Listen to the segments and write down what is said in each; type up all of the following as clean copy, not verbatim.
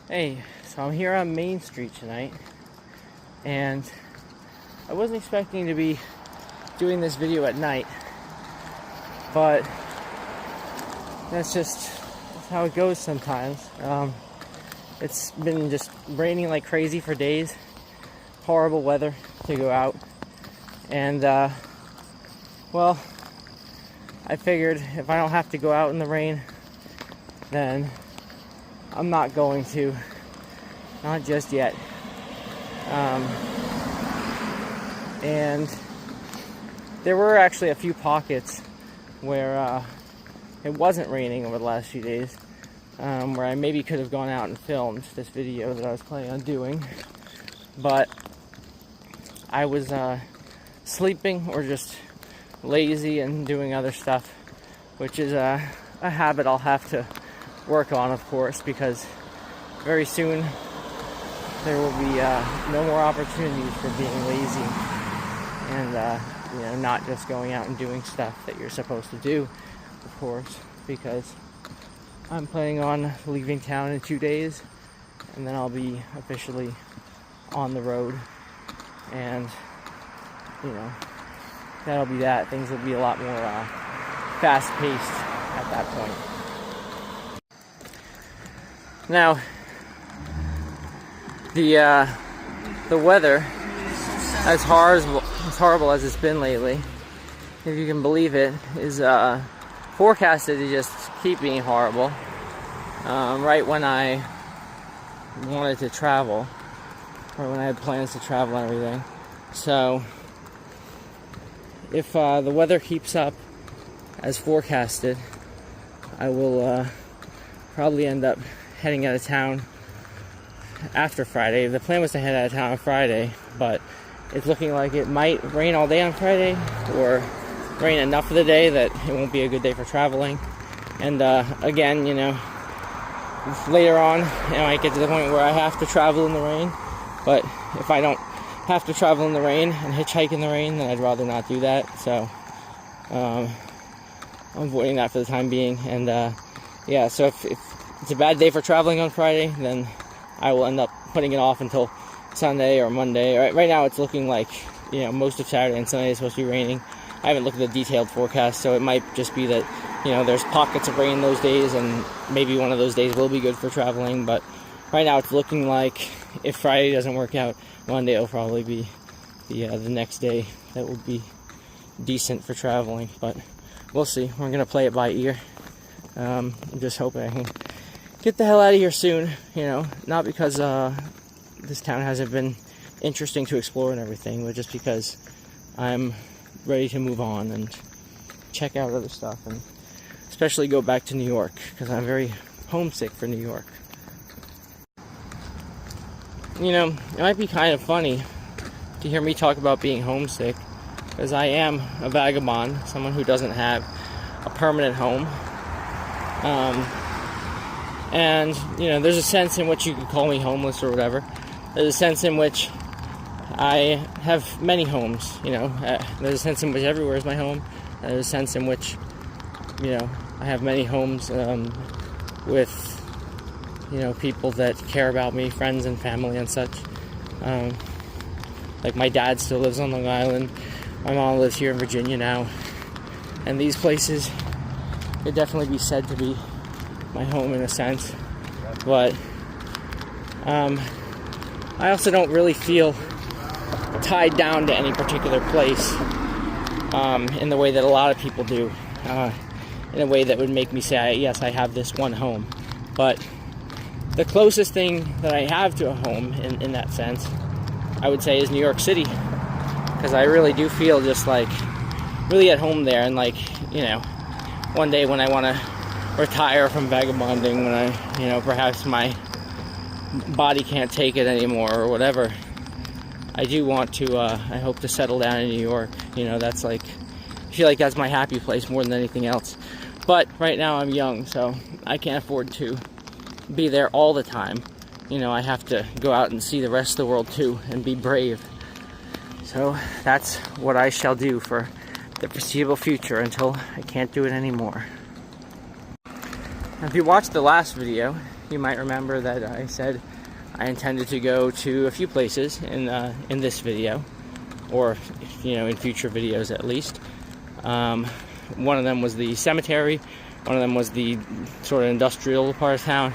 Hey, so I'm here on Main Street tonight, and I wasn't expecting to be doing this video at night, but that's how it goes sometimes. It's been just raining like crazy for days, horrible weather to go out, and well, I figured if I don't have to go out in the rain, then I'm not going to. Not just yet. And there were actually a few pockets where it wasn't raining over the last few days, where I maybe could have gone out and filmed this video that I was planning on doing, but I was sleeping or just lazy and doing other stuff, which is a habit I'll have to work on, of course, because very soon there will be no more opportunities for being lazy and not just going out and doing stuff that you're supposed to do, of course, because I'm planning on leaving town in 2 days, and then I'll be officially on the road, and that'll be that. Things will be a lot more fast-paced at that point. Now, the weather, as horrible as it's been lately, if you can believe it, is forecasted to just keep being horrible. Right when I wanted to travel, or when I had plans to travel and everything. So, if the weather keeps up as forecasted, I will probably end up heading out of town after Friday. The plan was to head out of town on Friday, but it's looking like it might rain all day on Friday, or rain enough of the day that it won't be a good day for traveling. And again, later on, I might get to the point where I have to travel in the rain. But if I don't have to travel in the rain and hitchhike in the rain, then I'd rather not do that. So I'm avoiding that for the time being. And so if it's a bad day for traveling on Friday, then I will end up putting it off until Sunday or Monday. Right now it's looking like, most of Saturday and Sunday is supposed to be raining. I haven't looked at the detailed forecast, so it might just be that, there's pockets of rain those days, and maybe one of those days will be good for traveling. But right now it's looking like if Friday doesn't work out, Monday will probably be the next day that will be decent for traveling. But we'll see. We're going to play it by ear. I'm just hoping I can get the hell out of here soon, not because this town hasn't been interesting to explore and everything, but just because I'm ready to move on and check out other stuff, and especially go back to New York, because I'm very homesick for New York. It might be kind of funny to hear me talk about being homesick, because I am a vagabond, someone who doesn't have a permanent home. And, there's a sense in which you could call me homeless or whatever. There's a sense in which I have many homes, There's a sense in which everywhere is my home. There's a sense in which, I have many homes with, people that care about me, friends and family and such. Like my dad still lives on Long Island. My mom lives here in Virginia now. And these places could definitely be said to be my home in a sense, but I also don't really feel tied down to any particular place in the way that a lot of people do, in a way that would make me say, yes, I have this one home. But the closest thing that I have to a home in that sense, I would say, is New York City, because I really do feel just like really at home there. And one day when I want to retire from vagabonding, when I, perhaps my body can't take it anymore or whatever, I do want to, I hope to settle down in New York. That's I feel like that's my happy place more than anything else. But right now I'm young, so I can't afford to be there all the time. I have to go out and see the rest of the world too, and be brave. So that's what I shall do for the foreseeable future until I can't do it anymore. If you watched the last video, you might remember that I said I intended to go to a few places in this video, or in future videos at least. One of them was the cemetery, one of them was the sort of industrial part of town,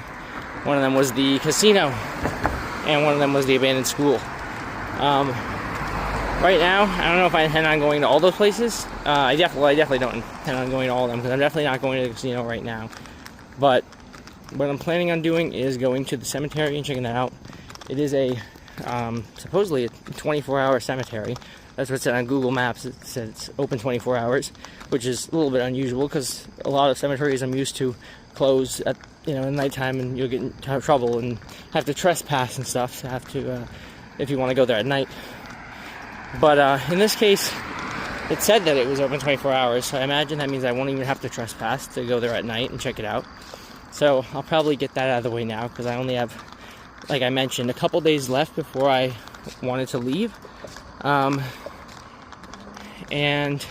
one of them was the casino, and one of them was the abandoned school. Right now, I don't know if I intend on going to all those places. I definitely don't intend on going to all of them, because I'm definitely not going to the casino right now. But what I'm planning on doing is going to the cemetery and checking that out. It is supposedly a 24-hour cemetery. That's what it said on Google Maps. It said it's open 24 hours, which is a little bit unusual, because a lot of cemeteries I'm used to close at nighttime, and you'll get into trouble and have to trespass and stuff. So if you want to go there at night. But in this case, it said that it was open 24 hours, so I imagine that means I won't even have to trespass to go there at night and check it out. So I'll probably get that out of the way now, because I only have, like I mentioned, a couple days left before I wanted to leave. And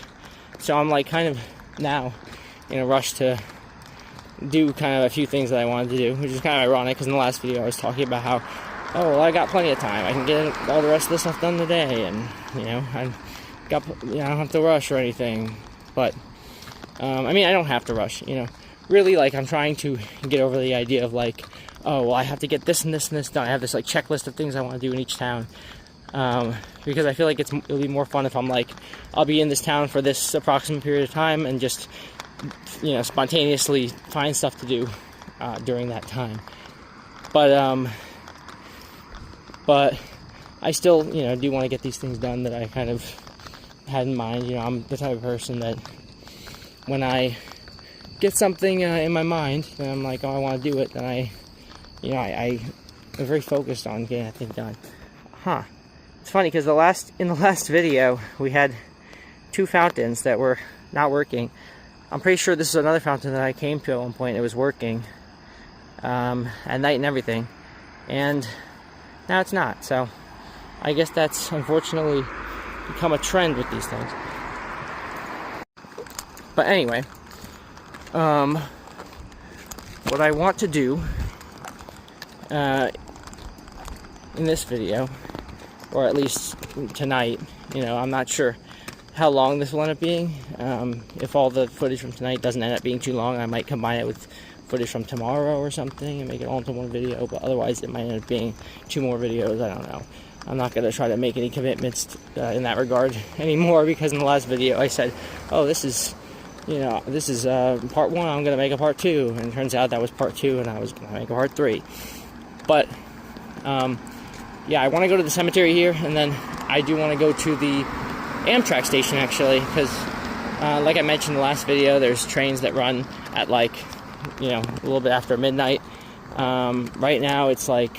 so I'm like kind of now in a rush to do kind of a few things that I wanted to do, which is kind of ironic, because in the last video I was talking about how, I got plenty of time. I can get all the rest of this stuff done today, and I don't have to rush or anything. But I don't have to rush. Really, like, I'm trying to get over the idea of like, I have to get this and this and this done. I have this like checklist of things I want to do in each town, because I feel like it'll be more fun if I'm like, I'll be in this town for this approximate period of time and just spontaneously find stuff to do during that time. But I still, do want to get these things done that I kind of had in mind. I'm the type of person that when I get something in my mind, and I'm like, I want to do it, then I am very focused on getting that thing done. It's funny, because in the last video, we had 2 fountains that were not working. I'm pretty sure this is another fountain that I came to at one point. It was working at night and everything. And now it's not, so I guess that's unfortunately become a trend with these things. But anyway, what I want to do in this video, or at least tonight, I'm not sure how long this will end up being. If all the footage from tonight doesn't end up being too long, I might combine it with footage from tomorrow or something and make it all into one video, but otherwise it might end up being 2 more videos. I don't know. I'm not going to try to make any commitments in that regard anymore, because in the last video I said, this is part 1, I'm going to make a part 2, and it turns out that was part 2 and I was going to make a part 3. But I want to go to the cemetery here, and then I do want to go to the Amtrak station, actually, because like I mentioned in the last video, there's trains that run at like a little bit after midnight. Right now it's like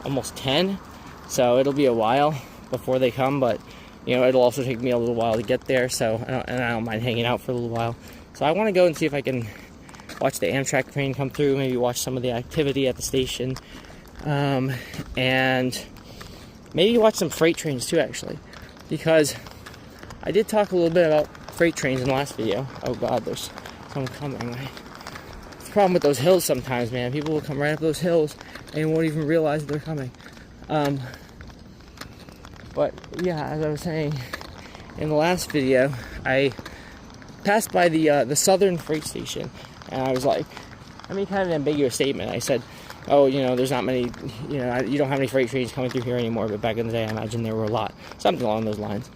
almost 10, so it'll be a while before they come, but it'll also take me a little while to get there, so I don't mind hanging out for a little while. So I want to go and see if I can watch the Amtrak train come through, maybe watch some of the activity at the station, and maybe watch some freight trains too, actually, because I did talk a little bit about freight trains in the last video. Oh god, there's someone coming. The problem with those hills sometimes, man, people will come right up those hills and won't even realize they're coming. But yeah, as I was saying in the last video, I passed by the Southern freight station, and I was like, kind of an ambiguous statement. I said, there's not many, you don't have any freight trains coming through here anymore, but back in the day I imagine there were a lot, something along those lines.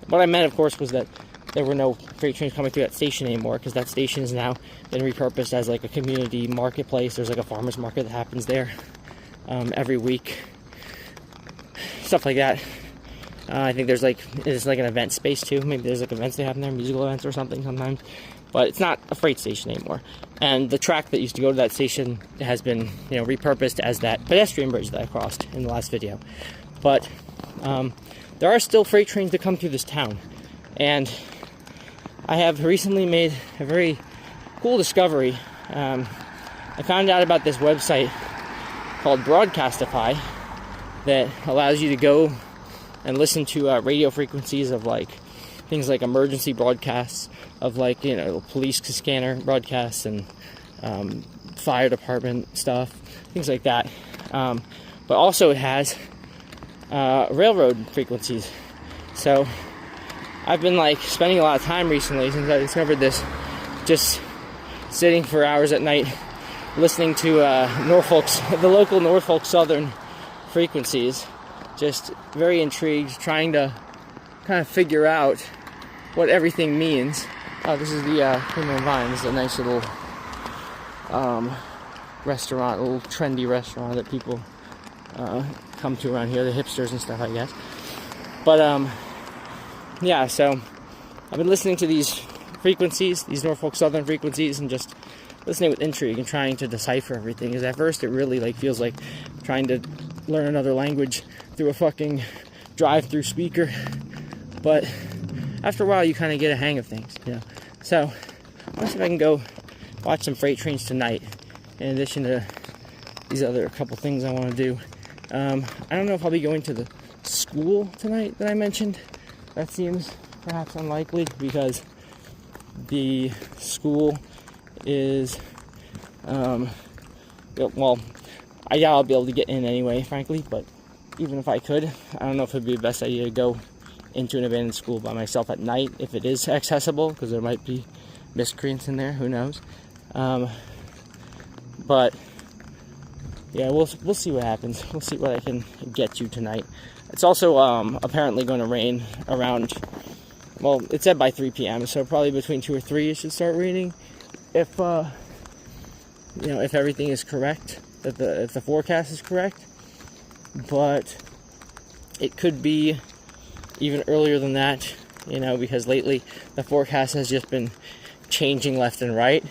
What I meant, of course, was that there were no freight trains coming through that station anymore, because that station has now been repurposed as like a community marketplace. There's like a farmer's market that happens there every week, stuff like that. I think it's like an event space too. Maybe there's like events that happen there, musical events or something sometimes. But it's not a freight station anymore. And the track that used to go to that station has been, repurposed as that pedestrian bridge that I crossed in the last video. But there are still freight trains that come through this town, and I have recently made a very cool discovery. I found out about this website called Broadcastify that allows you to go and listen to radio frequencies of like things like emergency broadcasts, of like police scanner broadcasts, and fire department stuff, things like that. But also it has railroad frequencies. So I've been like spending a lot of time recently since I discovered this, just sitting for hours at night listening to the local Norfolk Southern frequencies. Just very intrigued, trying to kind of figure out what everything means. Oh, this is the Criminal Vine. This is a nice little restaurant, a little trendy restaurant that people come to around here, the hipsters and stuff, I guess. But yeah, so I've been listening to these frequencies, these Norfolk Southern frequencies, and just listening with intrigue and trying to decipher everything. Because at first it really like feels like trying to learn another language through a fucking drive-through speaker. But after a while, you kind of get a hang of things, you know. So I want to see if I can go watch some freight trains tonight, in addition to these other couple things I want to do. I don't know if I'll be going to the school tonight that I mentioned. That seems perhaps unlikely because the school is, well, I doubt I'll be able to get in anyway, frankly, but even if I could, I don't know if it'd be the best idea to go into an abandoned school by myself at night, if it is accessible, because there might be miscreants in there, who knows. But yeah, we'll see what happens. We'll see what I can get to tonight. It's also apparently going to rain around, well, it said by 3 p.m., so probably between 2 or 3 it should start raining. If if everything is correct, if the forecast is correct. But it could be even earlier than that, because lately the forecast has just been changing left and right,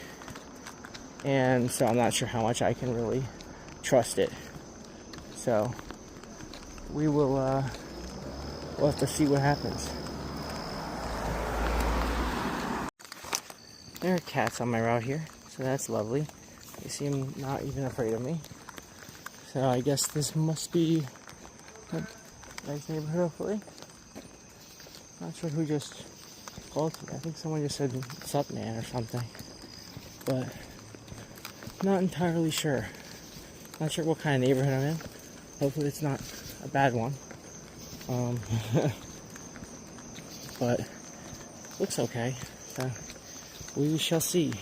and so I'm not sure how much I can really trust it. So we'll have to see what happens. There are cats on my route here, so that's lovely. They seem not even afraid of me. So I guess this must be a nice neighborhood, hopefully. Not sure who just called me. I think someone just said, "What's up, man?" or something. But not entirely sure. Not sure what kind of neighborhood I'm in. Hopefully it's not a bad one. But looks okay. So we shall see.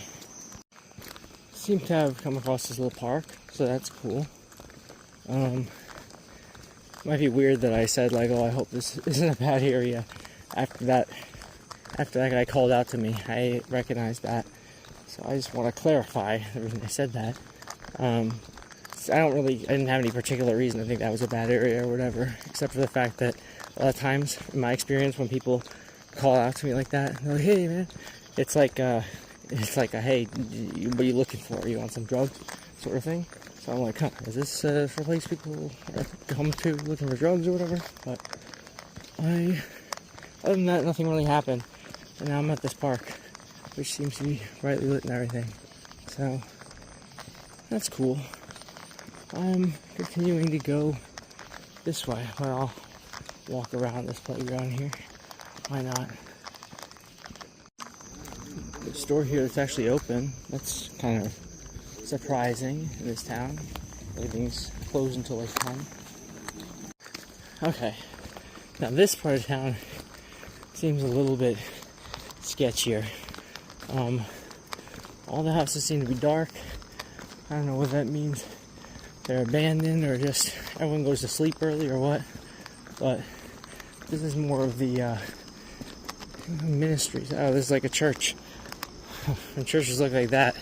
Seem to have come across this little park, so that's cool. Might be weird that I said like, "Oh, I hope this isn't a bad area." After that guy called out to me, I recognized that. So I just want to clarify the reason I said that. I didn't have any particular reason to think that was a bad area or whatever, except for the fact that a lot of times, in my experience, when people call out to me like that, they're like, "Hey, man," it's like a, "Hey, what are you looking for? You want some drugs?" sort of thing. So I'm like, "Huh, is this for place people come to looking for drugs or whatever?" But other than that, nothing really happened. And now I'm at this park, which seems to be brightly lit and everything. So that's cool. I'm continuing to go this way, but I'll walk around this playground here. Why not? The store here that's actually open. That's kind of surprising in this town. Everything's closed until like 10. Okay. Now this part of town seems a little bit sketchier. All the houses seem to be dark. I don't know what that means. They're abandoned or just everyone goes to sleep early or what. But this is more of the ministries. Oh, this is like a church. When churches look like that,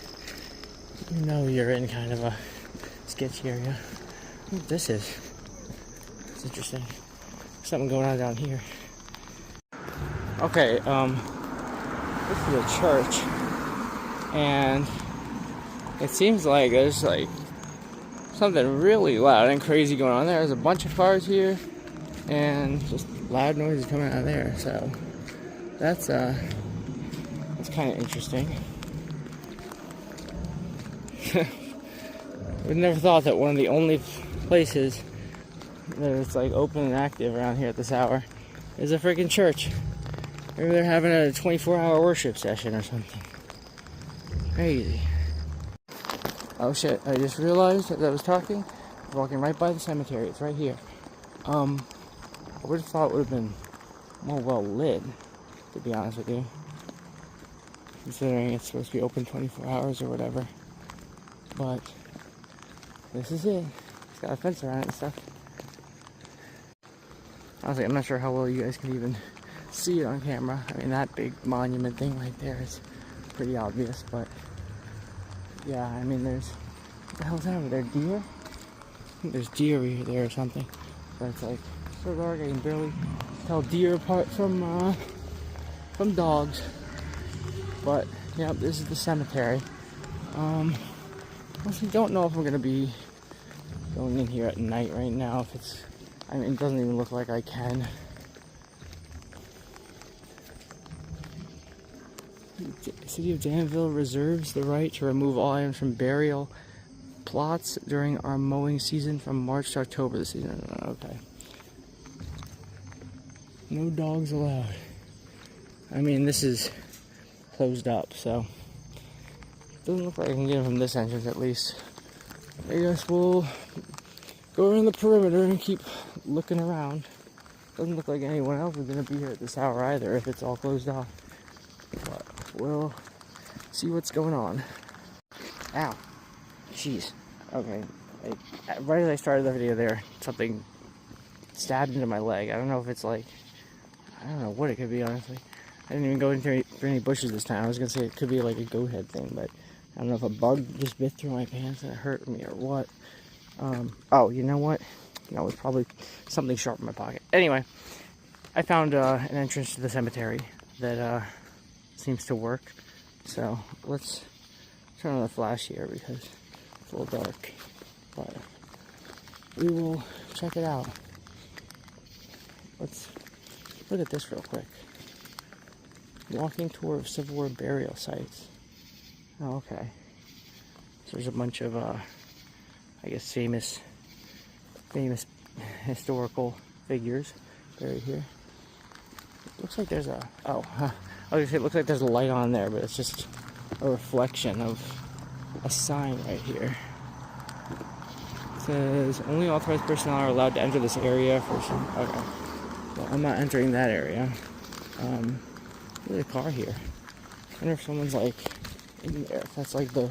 you know you're in kind of a sketchy area. What this is. It's interesting. Something going on down here. Okay, this is a church, and it seems like there's like something really loud and crazy going on there. There's a bunch of cars here, and just loud noises coming out of there. So that's kind of interesting. We've never thought that one of the only places that it's like open and active around here at this hour is a freaking church. Maybe they're having a 24-hour worship session or something. Crazy. Oh shit, I just realized as I was talking, I was walking right by the cemetery. It's right here. I would have thought it would have been more well lit, to be honest with you. Considering it's supposed to be open 24 hours or whatever. But this is it. It's got a fence around it and stuff. Honestly, I'm not sure how well you guys can even see it on camera. I mean, that big monument thing right there is pretty obvious, but yeah, I mean, there's, what the hell's that over there? Deer? I think there's deer over there or something. But it's like so dark I can barely tell deer apart from dogs. But yeah, this is the cemetery. Honestly, don't know if I'm gonna be going in here at night right now. If it's, I mean, it doesn't even look like I can. The City of Danville reserves the right to remove all items from burial plots during our mowing season from March to October this season. Okay. No dogs allowed. I mean, this is closed up, so it doesn't look like I can get in from this entrance at least. I guess we'll go around the perimeter and keep looking around. Doesn't look like anyone else is going to be here at this hour either if it's all closed off. But we'll see what's going on. Ow. Jeez. Okay. Right as I started the video there, something stabbed into my leg. I don't know if it's like, I don't know what it could be, honestly. I didn't even go into any bushes this time. I was going to say it could be like a goat head thing, but I don't know if a bug just bit through my pants and it hurt me or what. Oh, you know what? No, it's probably something sharp in my pocket. Anyway, I found an entrance to the cemetery that seems to work. So let's turn on the flash here because it's a little dark. But we will check it out. Let's look at this real quick. Walking tour of Civil War burial sites. Oh, okay. So there's a bunch of, I guess, famous historical figures buried here. It looks like there's a, I was gonna say it looks like there's a light on there, but it's just a reflection of a sign right here. It says, only authorized personnel are allowed to enter this area for some, okay. Well, I'm not entering that area. There's a car here. I wonder if someone's like in there, if that's like the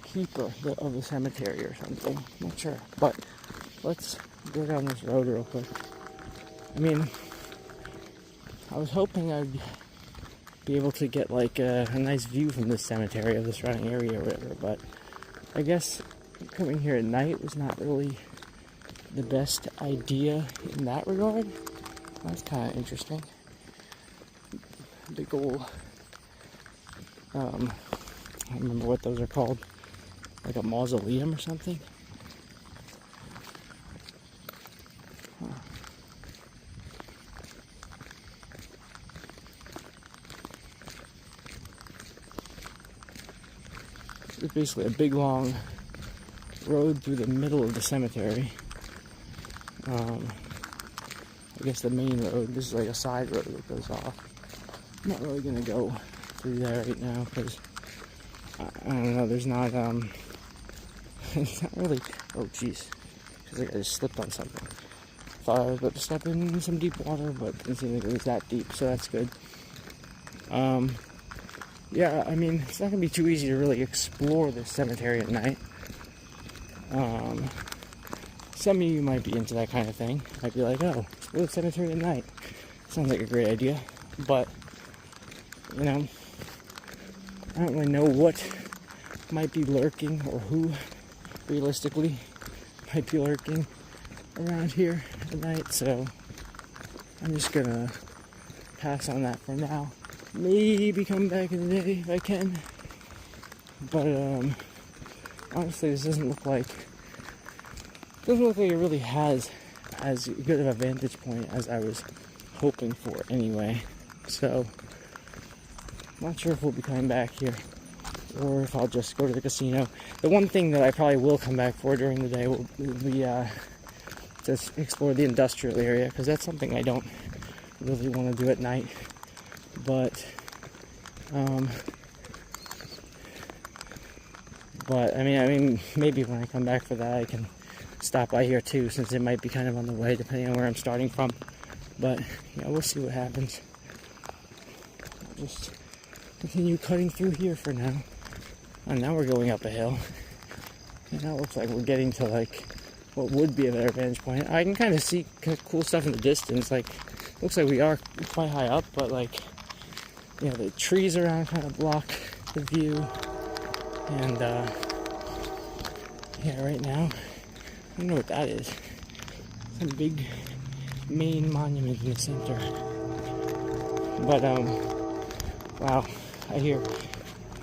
keeper of the cemetery or something. I'm not sure. But let's go down this road real quick. I mean, I was hoping I'd be able to get like a nice view from this cemetery of the surrounding area or whatever, but I guess coming here at night was not really the best idea in that regard. That's kind of interesting. Big ol', I don't remember what those are called, like a mausoleum or something. Huh. It's basically a big long road through the middle of the cemetery. I guess the main road, this is like a side road that goes off. I'm not really gonna go through there right now because I don't know, there's not it's not really, oh jeez, feels like I just slipped on something. Thought I was about to step in some deep water, but it didn't seem like it was that deep, so that's good. Yeah, I mean, it's not gonna be too easy to really explore this cemetery at night. Some of you might be into that kind of thing. Might be like, oh, explore the cemetery at night. Sounds like a great idea, but you know, I don't really know what might be lurking or who realistically might be lurking around here at night, so I'm just gonna pass on that for now. Maybe come back in the day if I can, but honestly this doesn't look like it really has as good of a vantage point as I was hoping for anyway. So not sure if we'll be coming back here or if I'll just go to the casino. The one thing that I probably will come back for during the day will be to explore the industrial area, because that's something I don't really want to do at night. But But I mean, maybe when I come back for that, I can stop by here too, since it might be kind of on the way, depending on where I'm starting from. But yeah, we'll see what happens. I'll just continue cutting through here for now. And now we're going up a hill. And now it looks like we're getting to like what would be a better vantage point. I can kind of see cool stuff in the distance. Like, looks like we are quite high up, but like, you know, the trees around kind of block the view. And yeah, right now, I don't know what that is. Some big main monument in the center. But wow, I hear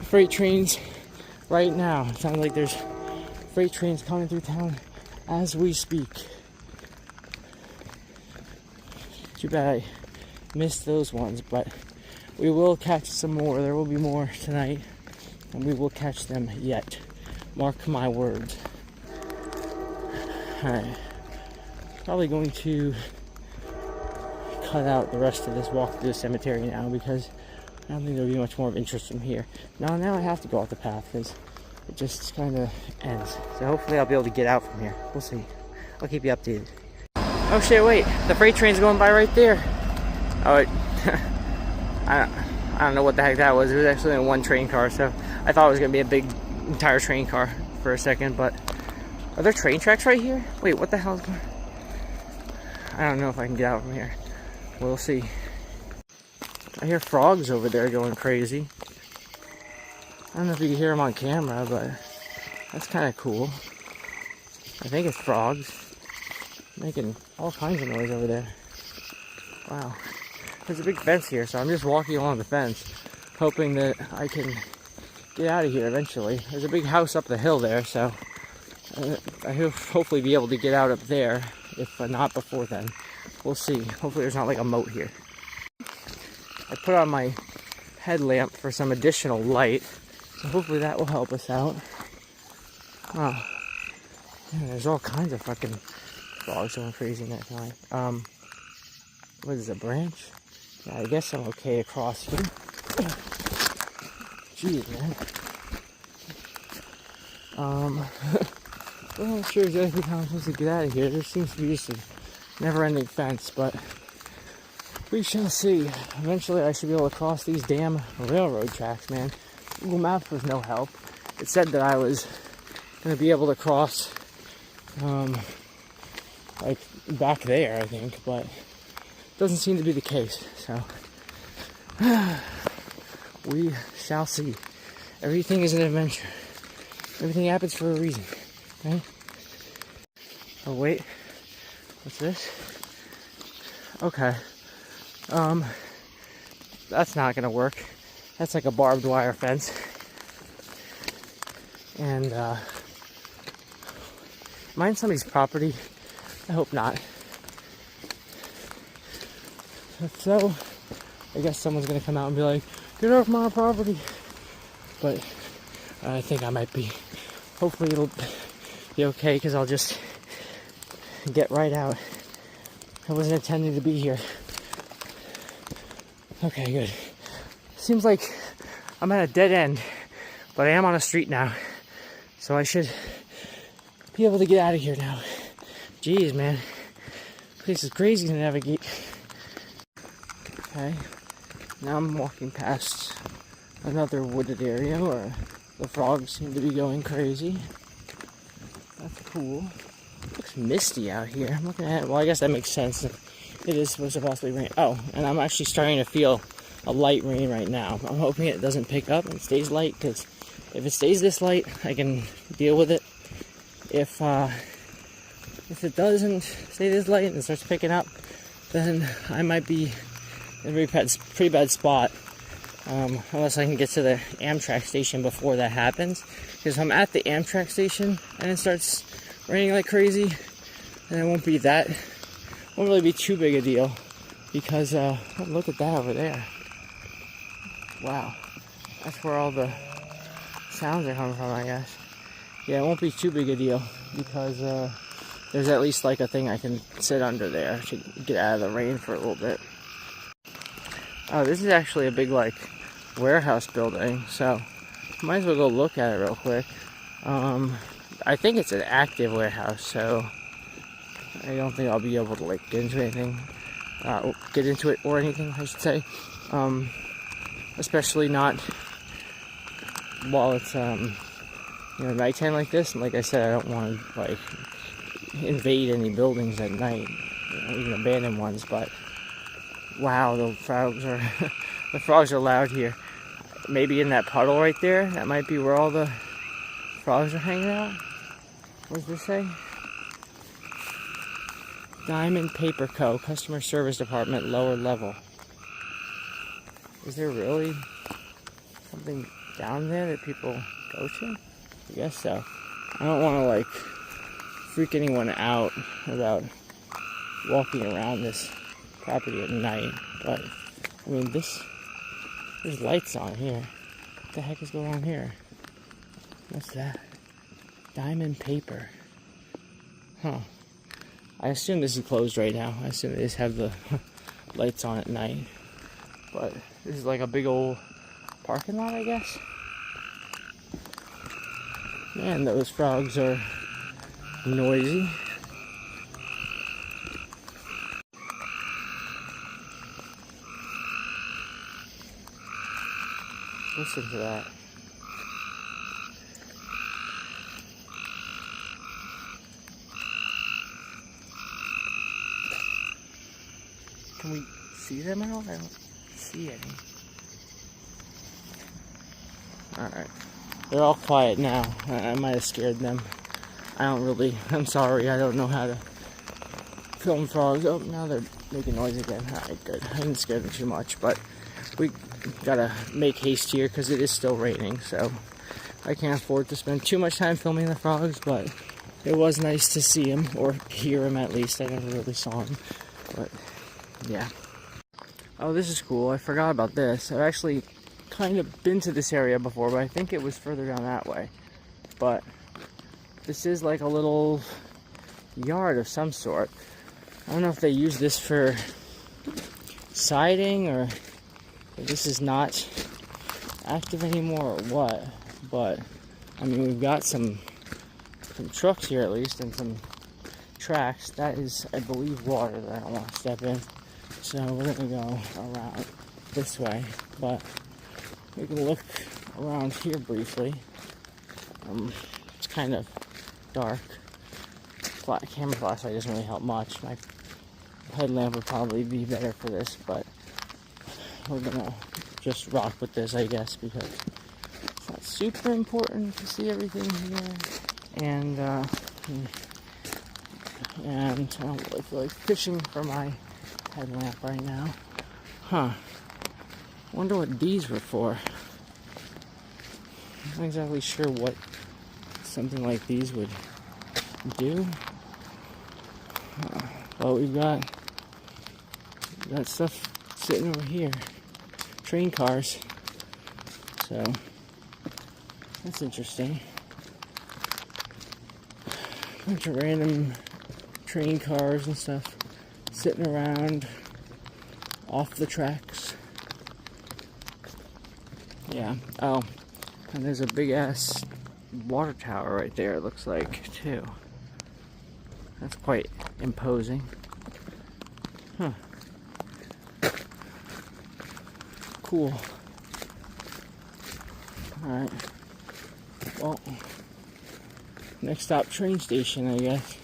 freight trains right now. It sounds like there's freight trains coming through town as we speak. Too bad I missed those ones, but we will catch some more. There will be more tonight, and we will catch them yet. Mark my words. Alright. Probably going to cut out the rest of this walk through the cemetery now, because I don't think there'll be much more of interest from here. Now I have to go off the path because it just kind of ends. So hopefully I'll be able to get out from here. We'll see. I'll keep you updated. Oh shit, wait. The freight train's going by right there. Oh, I don't know what the heck that was. It was actually in one train car, so I thought it was going to be a big entire train car for a second, but are there train tracks right here? Wait, what the hell is going on? I don't know if I can get out from here. We'll see. I hear frogs over there going crazy. I don't know if you can hear them on camera, but that's kind of cool. I think it's frogs. Making all kinds of noise over there. Wow. There's a big fence here, so I'm just walking along the fence, hoping that I can get out of here eventually. There's a big house up the hill there, so I will hopefully be able to get out up there, if not before then. We'll see. Hopefully there's not like a moat here. I put on my headlamp for some additional light, so hopefully that will help us out. Oh, yeah, there's all kinds of fucking frogs going crazy in that time. What is a branch? Yeah, I guess I'm okay across here. Jeez, man. I'm not sure exactly how I'm supposed to get out of here. There seems to be just a never-ending fence, but we shall see. Eventually I should be able to cross these damn railroad tracks, man. Google Maps was no help. It said that I was going to be able to cross, like, back there, I think, but it doesn't seem to be the case, so we shall see. Everything is an adventure. Everything happens for a reason, right? Oh, wait. What's this? Okay. That's not gonna work. That's like a barbed wire fence. And, mine somebody's property? I hope not. So, I guess someone's gonna come out and be like, get off my property. But I think I might be. Hopefully it'll be okay, because I'll just get right out. I wasn't intending to be here. Okay, good. Seems like I'm at a dead end, but I am on a street now. So I should be able to get out of here now. Jeez, man. This is crazy to navigate. Okay. Now I'm walking past another wooded area where the frogs seem to be going crazy. That's cool. Looks misty out here. I'm looking at it. Well, I guess that makes sense. It is supposed to possibly rain. Oh, and I'm actually starting to feel a light rain right now. I'm hoping it doesn't pick up and stays light, because if it stays this light, I can deal with it. If it doesn't stay this light and it starts picking up, then I might be in a pretty bad spot. Unless I can get to the Amtrak station before that happens. Because if I'm at the Amtrak station and it starts raining like crazy, then it won't really be too big a deal. Because, look at that over there. Wow. That's where all the sounds are coming from, I guess. Yeah, it won't be too big a deal. Because, there's at least like a thing I can sit under there to get out of the rain for a little bit. Oh, this is actually a big, like, warehouse building, so might as well go look at it real quick. I think it's an active warehouse, so I don't think I'll be able to like get into anything, or anything, I should say. Especially not while it's nighttime like this. And like I said, I don't want to like invade any buildings at night, even abandoned ones. But wow, the frogs are the frogs are loud here. Maybe in that puddle right there, that might be where all the frogs are hanging out. What does this say? Diamond Paper Co. Customer Service Department, lower level. Is there really something down there that people go to? I guess so. I don't want to like freak anyone out about walking around this property at night, but I mean there's lights on here. What the heck is going on here? What's that? Diamond Paper. Huh. I assume this is closed right now. I assume they just have the lights on at night. But this is like a big old parking lot, I guess. Man, those frogs are noisy. Listen to that. Can we see them at all? I don't see any. Alright. They're all quiet now. I might have scared them. I'm sorry, I don't know how to film frogs. Oh, now they're making noise again. Alright, good. I didn't scare them too much, but we gotta make haste here because it is still raining, so I can't afford to spend too much time filming the frogs, but it was nice to see them, or hear them at least. I never really saw them, but yeah. Oh, this is cool. I forgot about this. I've actually kind of been to this area before, but I think it was further down that way. But this is like a little yard of some sort. I don't know if they use this for siding or if this is not active anymore or what. But I mean, we've got some trucks here at least and some tracks. That is, I believe, water that I don't want to step in. So we're gonna go around this way, but we can look around here briefly. It's kind of dark. Flat camera flashlight doesn't really help much. My headlamp would probably be better for this, but we're gonna just rock with this, I guess, because it's not super important to see everything here. And I don't really feel like fishing for my headlamp right now. Huh. Wonder what these were for. I'm not exactly sure what something like these would do. Well, we've got stuff sitting over here. Train cars. So, that's interesting. Bunch of random train cars and stuff sitting around off the tracks. Yeah. Oh, and there's a big ass water tower right there, it looks like, too. That's quite imposing. Huh. Cool. Alright. Well, next stop, train station, I guess.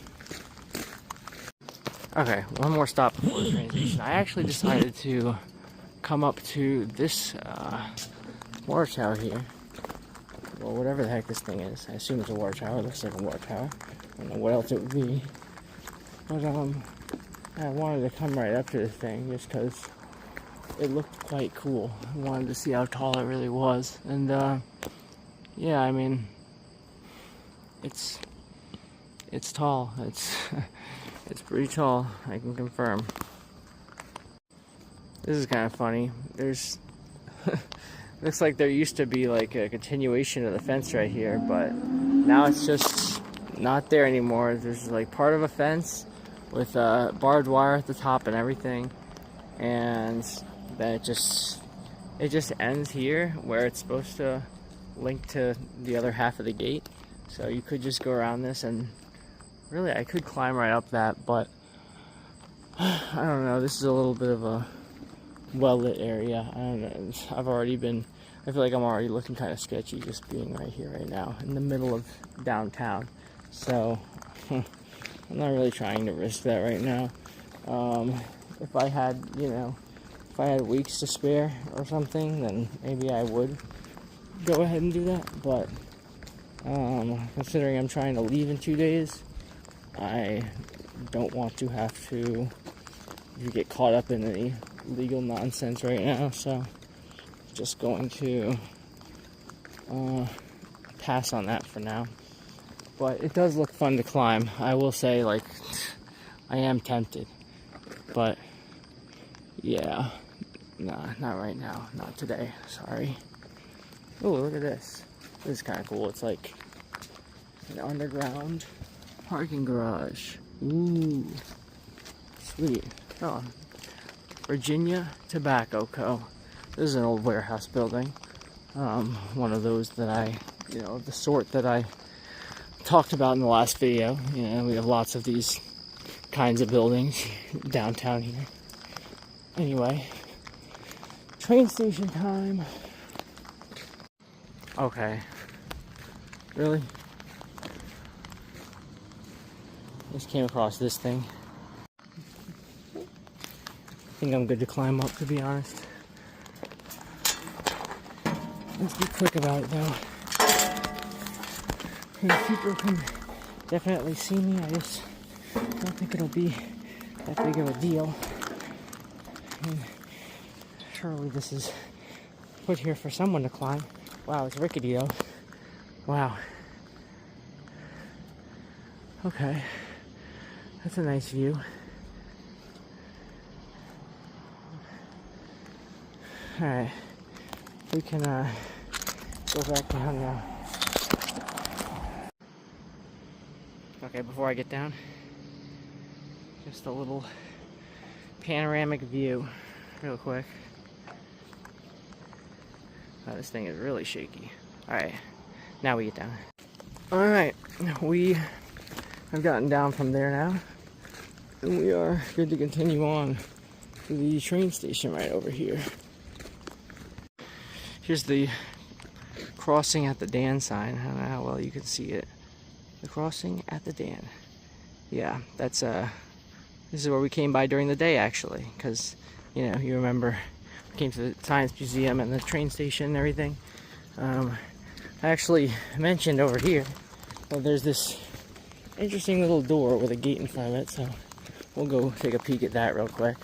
Okay, one more stop before the train station. I actually decided to come up to this water tower here. Well, whatever the heck this thing is. I assume it's a water tower. It looks like a water tower. I don't know what else it would be. But I wanted to come right up to this thing just because it looked quite cool. I wanted to see how tall it really was. And yeah, I mean, it's tall. It's pretty tall, I can confirm. This is kind of funny. There's looks like there used to be like a continuation of the fence right here, but now it's just not there anymore. There's like part of a fence with barbed wire at the top and everything, and then it just ends here where it's supposed to link to the other half of the gate. So you could just go around this, and really I could climb right up that, but I don't know, this is a little bit of a well-lit area. I don't know, I feel like I'm already looking kind of sketchy just being right here right now in the middle of downtown. So I'm not really trying to risk that right now. If I had, if I had weeks to spare or something, then maybe I would go ahead and do that. But considering I'm trying to leave in 2 days, I don't want to have to get caught up in any legal nonsense right now. So just going to pass on that for now. But it does look fun to climb. I will say, like, I am tempted. But yeah, nah, not right now. Not today. Sorry. Oh, look at this. This is kind of cool. It's like an underground parking garage. Ooh, sweet. Oh, Virginia Tobacco Co. This is an old warehouse building. One of those that the sort that I talked about in the last video. We have lots of these kinds of buildings downtown here. Anyway, train station time. Okay. Really? Just came across this thing. I think I'm good to climb up, to be honest. Let's be quick about it, though. People can definitely see me. I just don't think it'll be that big of a deal. And surely this is put here for someone to climb. Wow, it's rickety though. Wow. Okay. That's a nice view. Alright. We can go back down now. Okay, before I get down, just a little panoramic view, real quick. Oh, this thing is really shaky. Alright, now we get down. Alright, we have gotten down from there now, and we are good to continue on to the train station right over here. Here's the crossing at the Dan sign. I don't know how well you can see it. The crossing at the Dan. Yeah, that's this is where we came by during the day, actually, because you remember we came to the Science Museum and the train station and everything. I actually mentioned over here that there's this interesting little door with a gate in front of it, so we'll go take a peek at that real quick.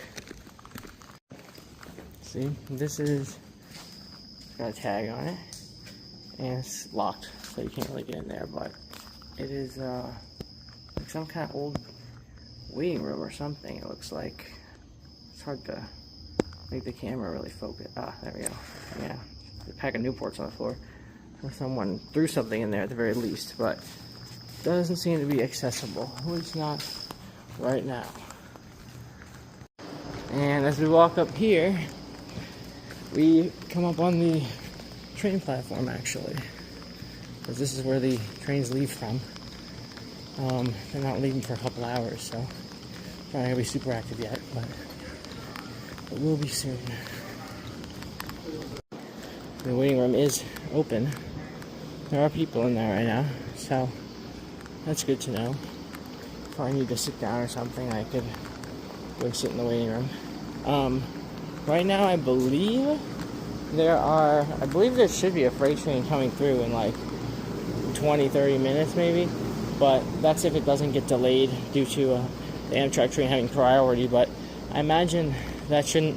See, this is got a tag on it, and it's locked, so you can't really get in there, but it is like some kind of old waiting room or something. It looks like it's hard to make the camera really focus. Ah, there we go. Yeah, a pack of Newports on the floor. So someone threw something in there at the very least, but doesn't seem to be accessible, at least not right now. And as we walk up here, we come up on the train platform, actually, because this is where the trains leave from. They're not leaving for a couple hours, so not gonna be super active yet, but it will be soon. The waiting room is open. There are people in there right now, so that's good to know. If I need to sit down or something, I could go sit in the waiting room. Right now, I believe there should be a freight train coming through in like 20-30 minutes maybe, but that's if it doesn't get delayed due to the Amtrak train having priority. But I imagine that shouldn't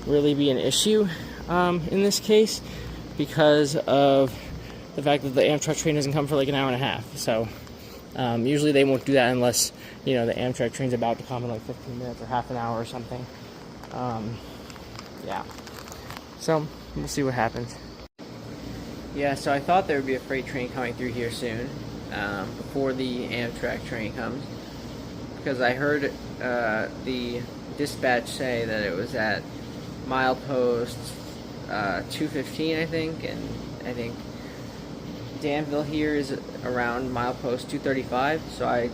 really be an issue in this case, because of the fact that the Amtrak train doesn't come for like an hour and a half. So usually they won't do that unless the Amtrak train's about to come in like 15 minutes or half an hour or something. Yeah, so we'll see what happens. Yeah, so I thought there would be a freight train coming through here soon, before the Amtrak train comes, because I heard the dispatch say that it was at milepost 215, I think, and I think Danville here is around milepost 235, so I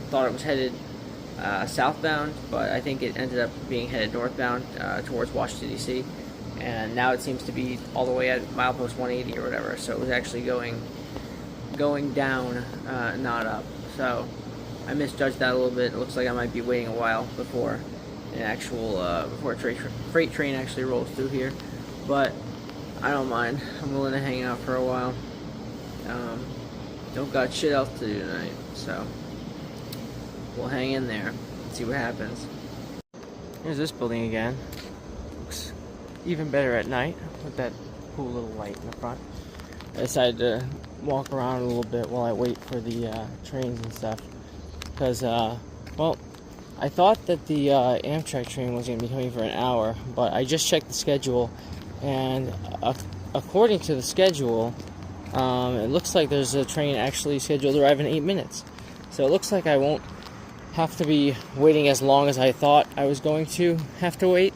thought it was headed southbound, but I think it ended up being headed northbound towards Washington, D.C., and now it seems to be all the way at milepost 180 or whatever, so it was actually going down, not up. So I misjudged that a little bit. It looks like I might be waiting a while before an actual before a freight train actually rolls through here, but I don't mind. I'm willing to hang out for a while. Don't got shit else to do tonight, so we'll hang in there and see what happens. Here's this building again. Looks even better at night with that cool little light in the front. I decided to walk around a little bit while I wait for the trains and stuff, because well, I thought that the Amtrak train was going to be coming for an hour, but I just checked the schedule, and according to the schedule, it looks like there's a train actually scheduled to arrive in 8 minutes. So it looks like I won't have to be waiting as long as I thought I was going to have to wait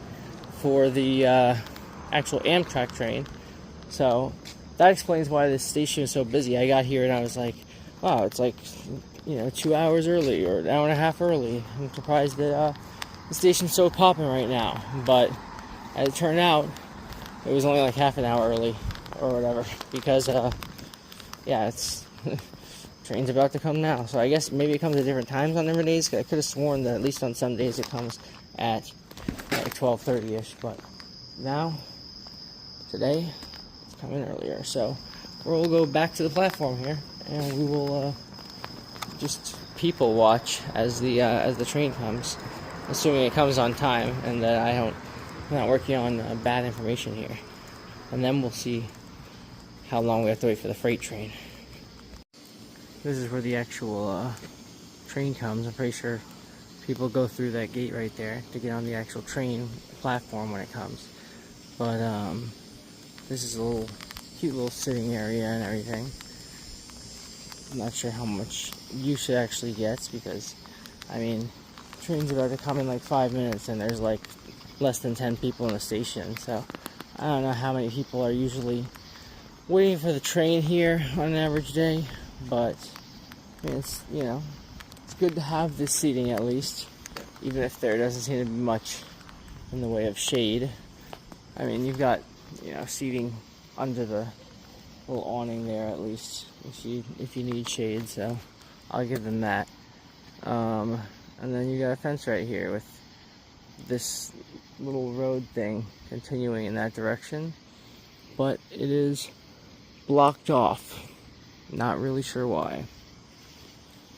for the actual Amtrak train. So that explains why this station is so busy. I got here and I was like, wow, it's like, 2 hours early or an hour and a half early. I'm surprised that the station's so popping right now. But as it turned out, it was only like half an hour early or whatever, because it's train's about to come now. So I guess maybe it comes at different times on different days. I could have sworn that at least on some days it comes at like 12:30ish, but now today it's coming earlier. So we'll go back to the platform here, and we will just people watch as the train comes, assuming it comes on time and that I'm not working on bad information here. And then we'll see how long we have to wait for the freight train. This is where the actual train comes. I'm pretty sure people go through that gate right there to get on the actual train platform when it comes. But this is a cute little sitting area and everything. I'm not sure how much use it actually gets, because the train's about to come in like 5 minutes and there's like less than 10 people in the station. So I don't know how many people are usually waiting for the train here on an average day, but it's it's good to have this seating at least, even if there doesn't seem to be much in the way of shade. You've got seating under the little awning there at least if you need shade, so I'll give them that. And then you got a fence right here with this little road thing continuing in that direction, but it is blocked off. Not really sure why,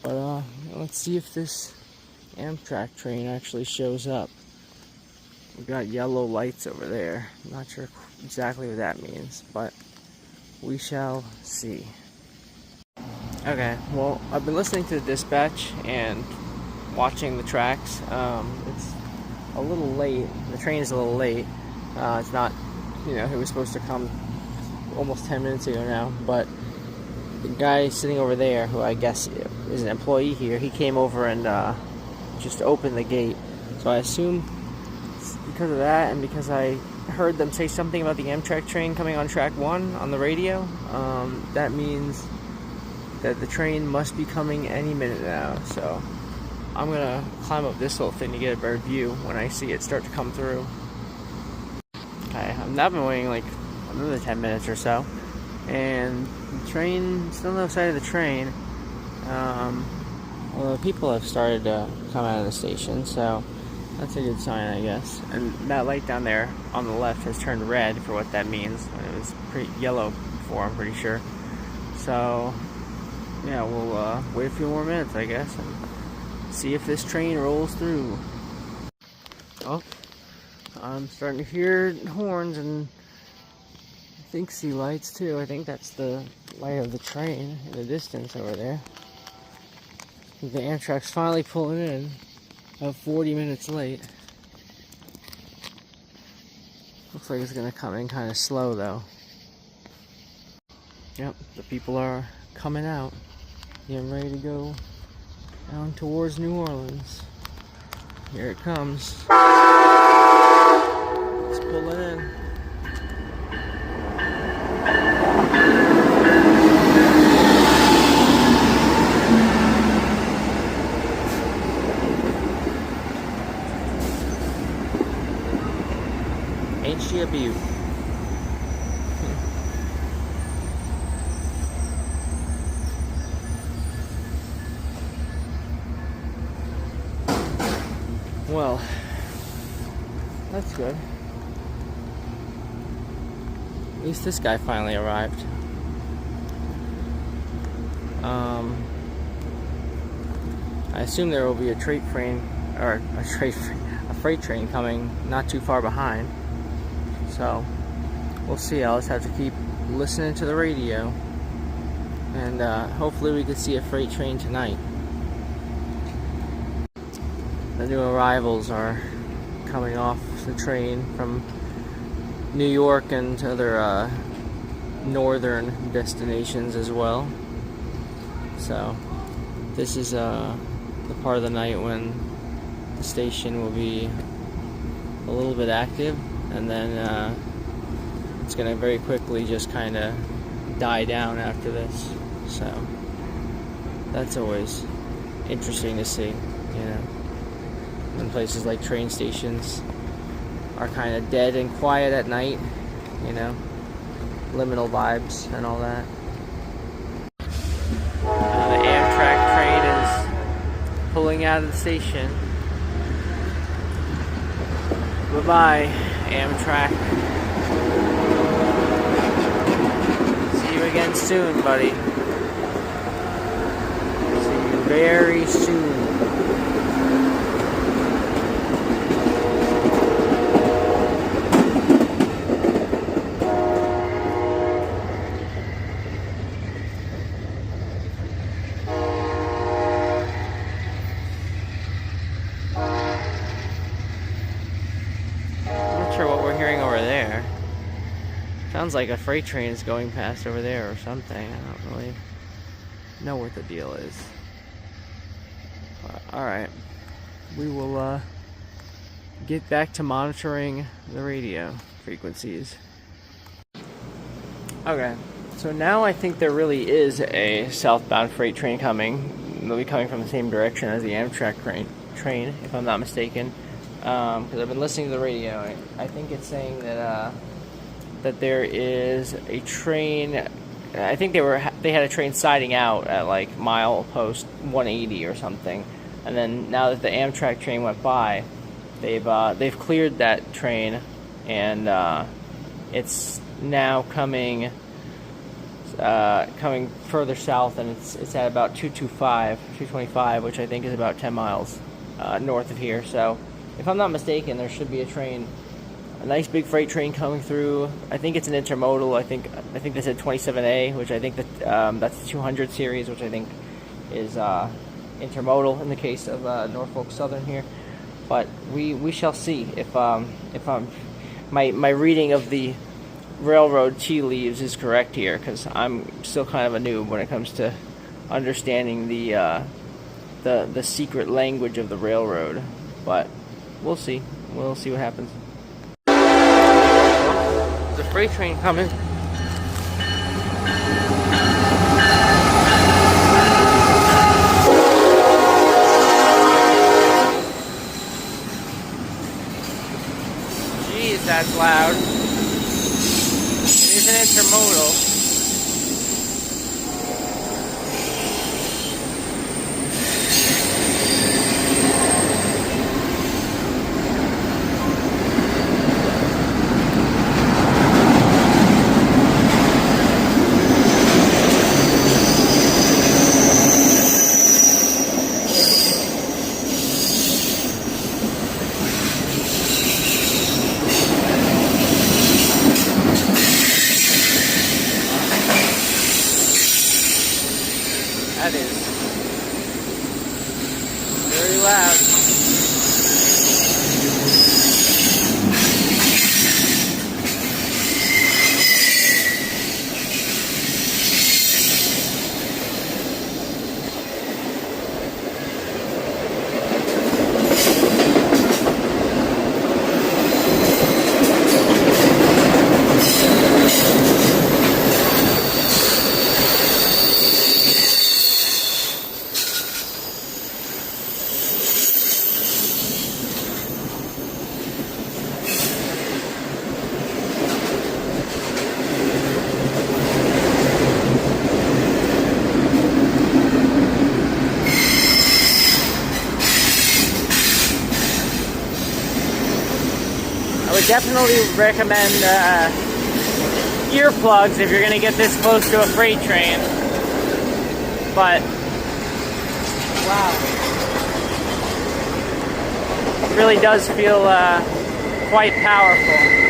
but let's see if this Amtrak train actually shows up. We've got yellow lights over there. Not sure exactly what that means, but we shall see. Okay, well, I've been listening to the dispatch and watching the tracks. It's a little late. The train is a little late. It's not, it was supposed to come almost 10 minutes ago now, but the guy sitting over there, who I guess is an employee here, he came over and just opened the gate. So I assume it's because of that, and because I heard them say something about the Amtrak train coming on track 1 on the radio, that means that the train must be coming any minute now. So I'm gonna climb up this little thing to get a better view when I see it start to come through. Okay, I've now been waiting like another 10 minutes or so, and the train, still no sight of the train. Well, people have started to come out of the station, so that's a good sign, I guess. And that light down there on the left has turned red for what that means. It was pretty yellow before, I'm pretty sure. So yeah, we'll wait a few more minutes, I guess, and see if this train rolls through. Oh, I'm starting to hear horns and I think see lights too. I think that's the light of the train in the distance over there. The Amtrak's finally pulling in, about 40 minutes late. Looks like it's gonna come in kind of slow though. Yep, the people are coming out, getting ready to go down towards New Orleans. Here it comes. It's pulling in. Ain't she a beaut? Well, that's good. At least this guy finally arrived. I assume there will be a freight train, or a freight train coming not too far behind. So we'll see. I'll just have to keep listening to the radio, and hopefully we can see a freight train tonight. The new arrivals are coming off the train from New York and other northern destinations as well. So this is the part of the night when the station will be a little bit active, and then it's going to very quickly just kind of die down after this. So that's always interesting to see, you know, when places like train stations are kind of dead and quiet at night, you know, liminal vibes and all that. The Amtrak train is pulling out of the station. Bye-bye, Amtrak. See you again soon, buddy. See you very soon. Sounds like a freight train is going past over there or something. I don't really know what the deal is. Alright. We will get back to monitoring the radio frequencies. Okay. So now I think there really is a southbound freight train coming. It'll be coming from the same direction as the Amtrak train, if I'm not mistaken. Because I've been listening to the radio. I think it's saying that there is a train. I think they had a train siding out at like milepost 180 or something, and then now that the Amtrak train went by, they've cleared that train, and it's now coming further south, and it's at about 225, which I think is about 10 miles north of here. So if I'm not mistaken, there should be a train. A nice big freight train coming through. I think it's an intermodal. I think they said 27A, which I think that's the 200 series, which I think is intermodal in the case of Norfolk Southern here. But we shall see if my reading of the railroad tea leaves is correct here, because I'm still kind of a noob when it comes to understanding the secret language of the railroad. But we'll see. We'll see what happens. The freight train coming. Jeez, that's loud. It is an intermodal. That is very loud. definitely recommend earplugs if you're going to get this close to a freight train. But, wow. It really does feel quite powerful.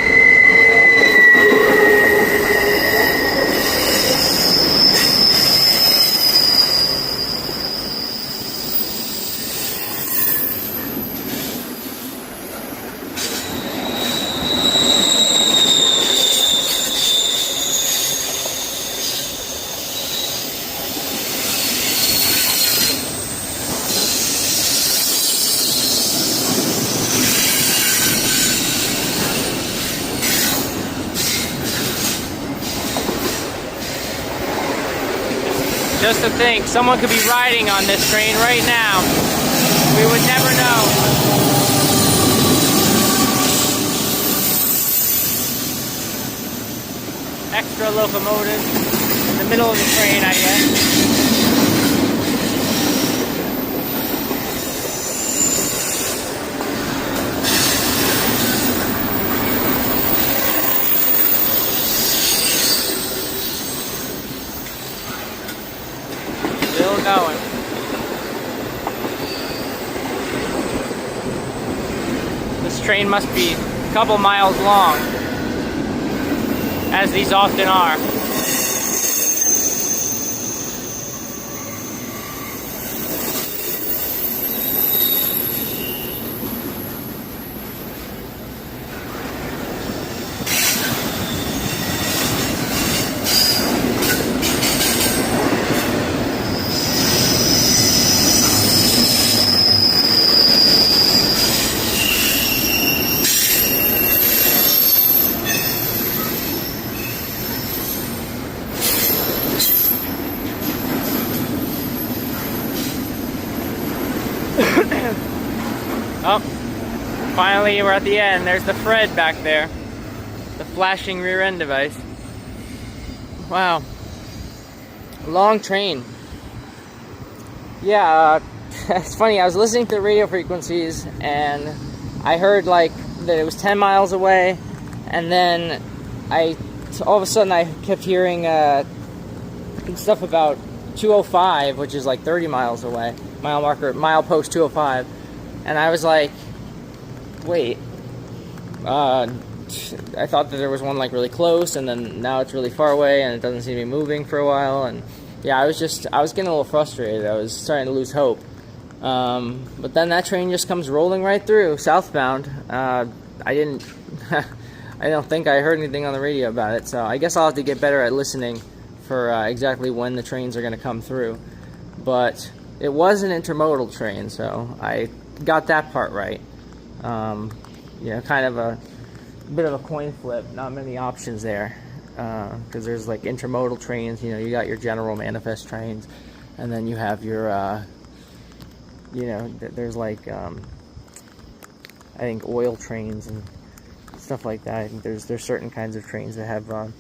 Just to think, someone could be riding on this train right now. We would never know. Extra locomotive in the middle of the train, I guess. Still going. This train must be a couple miles long, as these often are. Oh, finally we're at the end. There's the Fred back there. The flashing rear end device. Wow. Long train. Yeah, it's funny. I was listening to the radio frequencies and I heard like that it was 10 miles away, and then all of a sudden I kept hearing stuff about 205, which is like 30 miles away. Mile post 205. And I was like, wait, I thought that there was one like really close, and then now it's really far away and it doesn't seem to be moving for a while. And yeah, I was getting a little frustrated. I was starting to lose hope. But then that train just comes rolling right through, southbound. I don't think I heard anything on the radio about it, so I guess I'll have to get better at listening for exactly when the trains are going to come through. But it was an intermodal train, so I got that part right. Kind of a bit of a coin flip. Not many options there, because there's like intermodal trains. You got your general manifest trains, and then you have your there's like I think oil trains and stuff like that. I think there's certain kinds of trains that have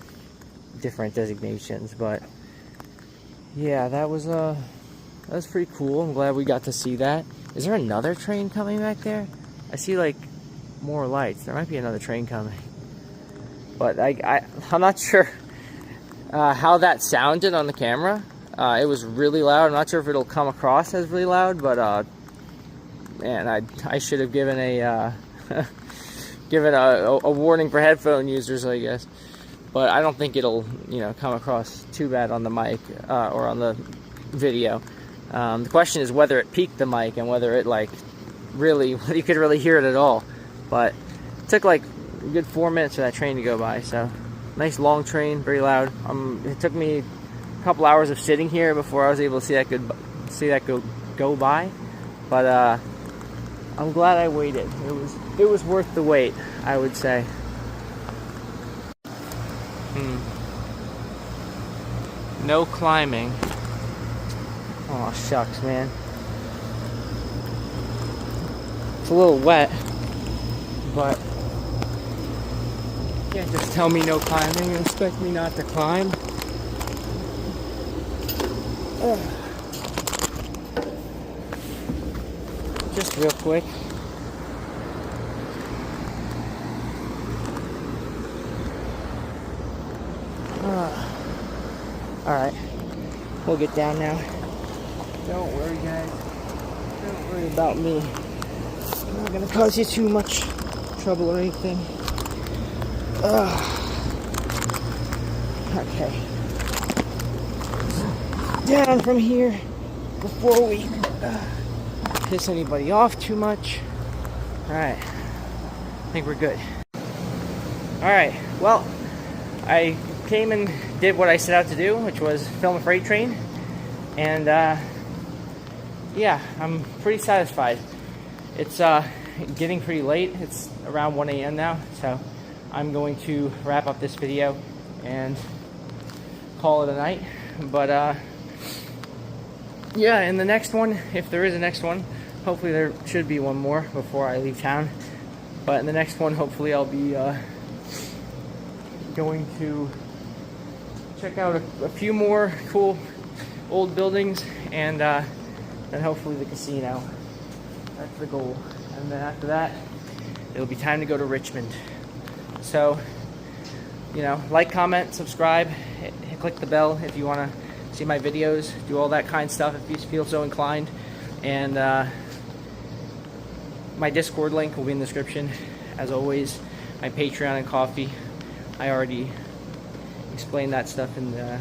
different designations. But yeah, that was pretty cool. I'm glad we got to see that. Is there another train coming back there? I see like more lights. There might be another train coming. But I'm not sure how that sounded on the camera. It was really loud. I'm not sure if it'll come across as really loud, but man, I should have given a warning for headphone users, I guess. But I don't think it'll come across too bad on the mic or on the video. The question is whether it peaked the mic and whether it you could really hear it at all. But it took like a good 4 minutes for that train to go by. So nice long train, very loud. It took me a couple hours of sitting here before I was able to see that go by. But I'm glad I waited. It was worth the wait, I would say. No climbing. Oh, shucks, man. It's a little wet, but you can't just tell me no climbing and expect me not to climb. Just real quick. Alright, we'll get down now. Don't worry, guys. Don't worry about me. I'm not gonna cause you too much trouble or anything. Okay. Down from here before we piss anybody off too much. Alright. I think we're good. Alright, well, I came and did what I set out to do, which was film a freight train. And yeah, I'm pretty satisfied. It's getting pretty late. It's around 1 a.m. now, so I'm going to wrap up this video and call it a night. But yeah, in the next one, if there is a next one, hopefully there should be one more before I leave town. But in the next one, hopefully I'll be going to check out a few more cool old buildings, and then hopefully the casino. That's the goal. And then after that, it'll be time to go to Richmond. So, you know, like, comment, subscribe, click the bell if you want to see my videos, do all that kind of stuff if you feel so inclined. And my Discord link will be in the description, as always. My Patreon and Coffee. I already explained that stuff in the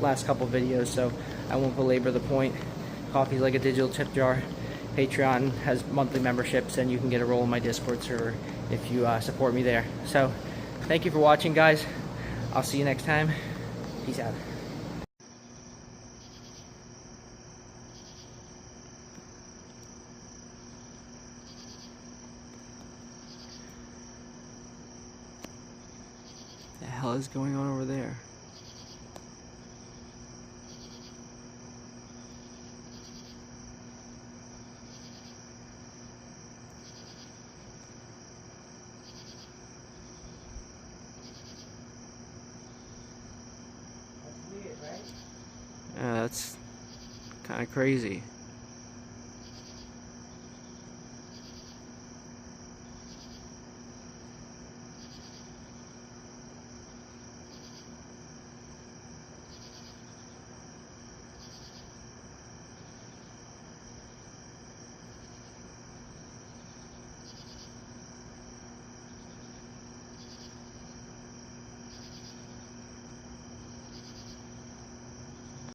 last couple videos, so I won't belabor the point. Coffee's like a digital tip jar. Patreon has monthly memberships, and you can get a role in my Discord server if you support me there. So, thank you for watching, guys. I'll see you next time. Peace out. What the hell is going on over there? Yeah, that's kind of crazy.